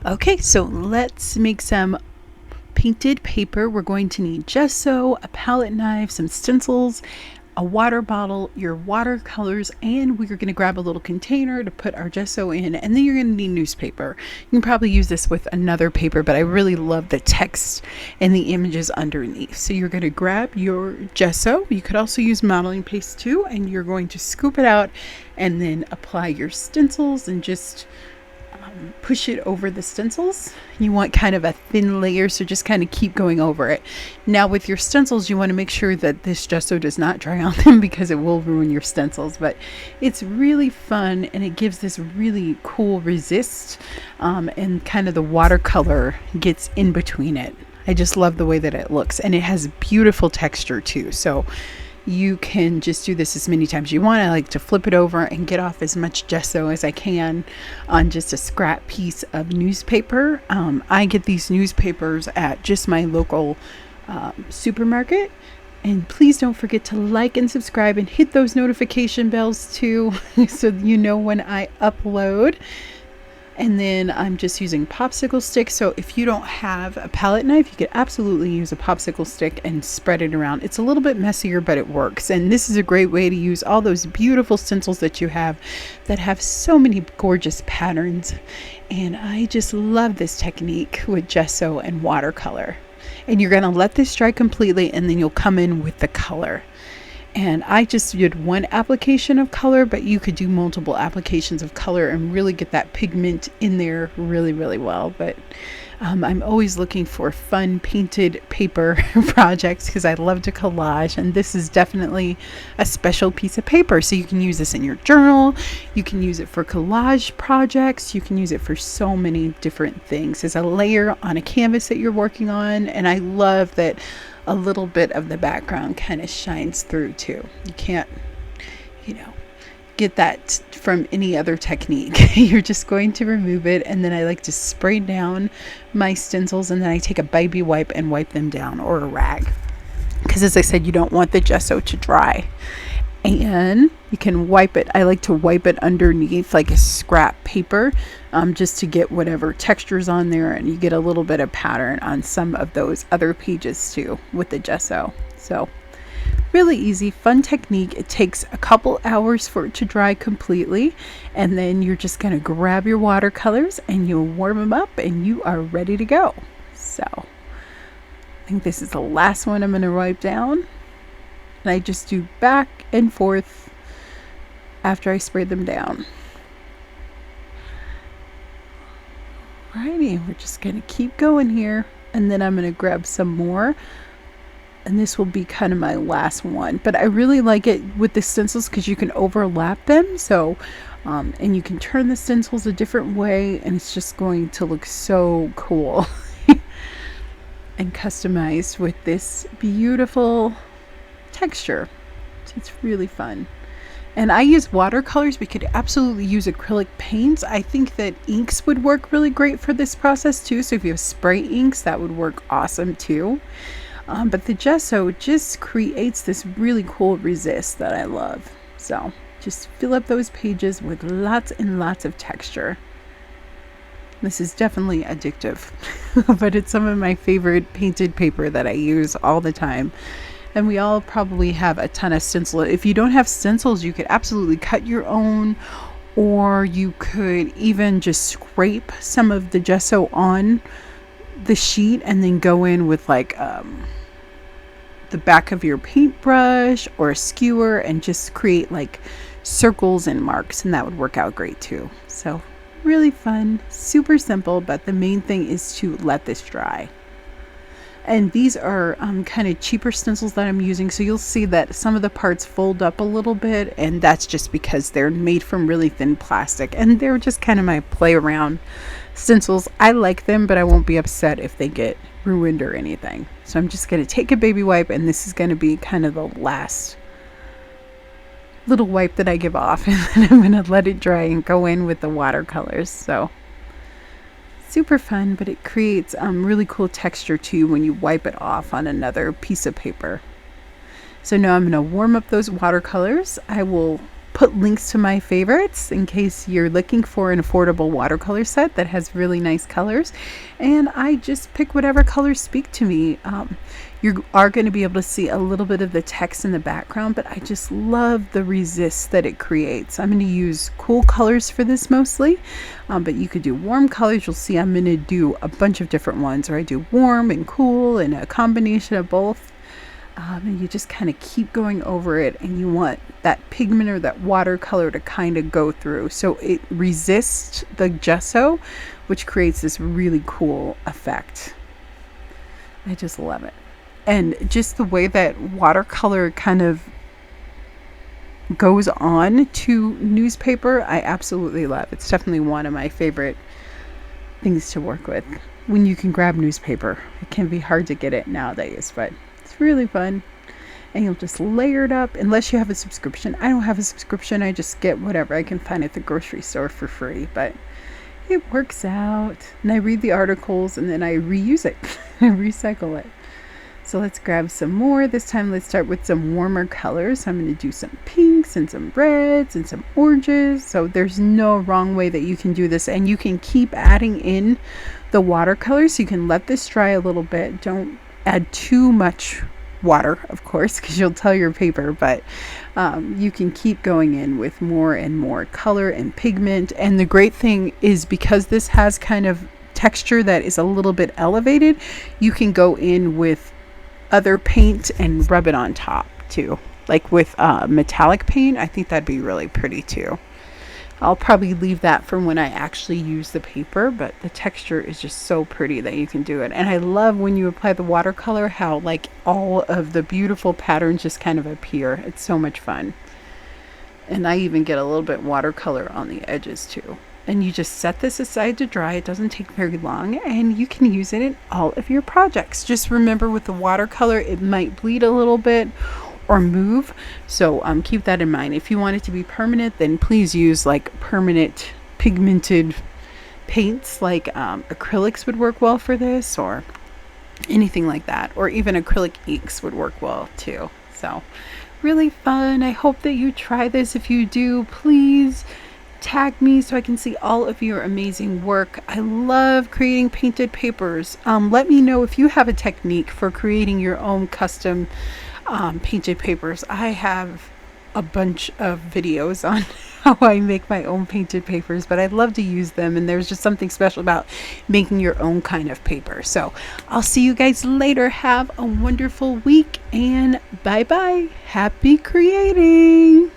Okay, so let's make some painted paper. We're going to need gesso, a palette knife, some stencils, a water bottle, your watercolors, and we're going to grab a little container to put our gesso in, and then you're going to need newspaper. You can probably use this with another paper, but I really love the text and the images underneath. So you're going to grab your gesso. You could also use modeling paste too, and you're going to scoop it out and then apply your stencils and just push it over the stencils. You want kind of a thin layer, so just kind of keep going over it. Now with your stencils, you want to make sure that this gesso does not dry on them because it will ruin your stencils, but it's really fun and it gives this really cool resist, and kind of the watercolor gets in between it. I just love the way that it looks, and it has beautiful texture too. So you can just do this as many times as you want. I like to flip it over and get off as much gesso as I can on just a scrap piece of newspaper. I get these newspapers at just my local supermarket. And please don't forget to like and subscribe and hit those notification bells too so you know when I upload. And then I'm just using popsicle sticks. So if you don't have a palette knife, you could absolutely use a popsicle stick and spread it around. It's a little bit messier, but it works. And this is a great way to use all those beautiful stencils that you have that have so many gorgeous patterns. And I just love this technique with gesso and watercolor. And you're going to let this dry completely, and then you'll come in with the color. And I just did one application of color, but you could do multiple applications of color and really get that pigment in there really, really well. But I'm always looking for fun painted paper projects because I love to collage, and this is definitely a special piece of paper. So you can use this in your journal, you can use it for collage projects, you can use it for so many different things as a layer on a canvas that you're working on. And I love that a little bit of the background kind of shines through too. You can't, get that from any other technique. You're just going to remove it, and then I like to spray down my stencils, and then I take a baby wipe and wipe them down, or a rag, because as I said, you don't want the gesso to dry. And you can wipe it. I like to wipe it underneath like a scrap paper, just to get whatever textures on there, and you get a little bit of pattern on some of those other pages too with the gesso. So really easy, fun technique. It takes a couple hours for it to dry completely, and then you're just going to grab your watercolors and you'll warm them up and you are ready to go. So I think this is the last one I'm going to wipe down. And I just do back and forth after I spray them down. Alrighty, we're just going to keep going here. And then I'm going to grab some more. And this will be kind of my last one. But I really like it with the stencils because you can overlap them. So, and you can turn the stencils a different way. And it's just going to look so cool. And customized with this beautiful texture. It's really fun. And I use watercolors. We could absolutely use acrylic paints. I think that inks would work really great for this process too. So if you have spray inks, that would work awesome too. But the gesso just creates this really cool resist that I love. So just fill up those pages with lots and lots of texture. This is definitely addictive, but it's some of my favorite painted paper that I use all the time. And we all probably have a ton of stencil. If you don't have stencils, you could absolutely cut your own, or you could even just scrape some of the gesso on the sheet and then go in with like the back of your paintbrush or a skewer and just create like circles and marks, and that would work out great too. So really fun, super simple, but the main thing is to let this dry. And these are kind of cheaper stencils that I'm using, so you'll see that some of the parts fold up a little bit, and that's just because they're made from really thin plastic, and they're just kind of my play around stencils. I like them, but I won't be upset if they get ruined or anything. So I'm just going to take a baby wipe, and this is going to be kind of the last little wipe that I give off, and then I'm going to let it dry and go in with the watercolors. So super fun, but it creates really cool texture too when you wipe it off on another piece of paper. So now I'm going to warm up those watercolors. I will put links to my favorites in case you're looking for an affordable watercolor set that has really nice colors. And I just pick whatever colors speak to me. You are going to be able to see a little bit of the text in the background, but I just love the resist that it creates. I'm going to use cool colors for this mostly, but you could do warm colors. You'll see I'm going to do a bunch of different ones, or I do warm and cool and a combination of both. And you just kind of keep going over it, and you want that pigment or that watercolor to kind of go through so it resists the gesso, which creates this really cool effect. I just love it. And just the way that watercolor kind of goes on to newspaper, I absolutely love. It's definitely one of my favorite things to work with when you can grab newspaper. It can be hard to get it nowadays, but it's really fun. And you'll just layer it up, unless you have a subscription. I don't have a subscription. I just get whatever I can find at the grocery store for free, but it works out. And I read the articles and then I reuse it. I recycle it. So let's grab some more. This time let's start with some warmer colors. I'm going to do some pinks and some reds and some oranges. So there's no wrong way that you can do this, and you can keep adding in the watercolors. You can let this dry a little bit. Don't add too much water, of course, because you'll tell your paper, but you can keep going in with more and more color and pigment. And the great thing is, because this has kind of texture that is a little bit elevated, you can go in with other paint and rub it on top too, like with metallic paint. I think that'd be really pretty too. I'll probably leave that for when I actually use the paper, but the texture is just so pretty that you can do it. And I love when you apply the watercolor, how like all of the beautiful patterns just kind of appear. It's so much fun. And I even get a little bit watercolor on the edges too. And you just set this aside to dry. It doesn't take very long, and you can use it in all of your projects. Just remember, with the watercolor, it might bleed a little bit or move, so keep that in mind. If you want it to be permanent, then please use like permanent pigmented paints, like acrylics would work well for this, or anything like that, or even acrylic inks would work well too. So really fun. I hope that you try this. If you do, please tag me so I can see all of your amazing work. I love creating painted papers. Let me know if you have a technique for creating your own custom painted papers. I have a bunch of videos on how I make my own painted papers, but I'd love to use them, and there's just something special about making your own kind of paper. So I'll see you guys later. Have a wonderful week, and bye bye. Happy creating.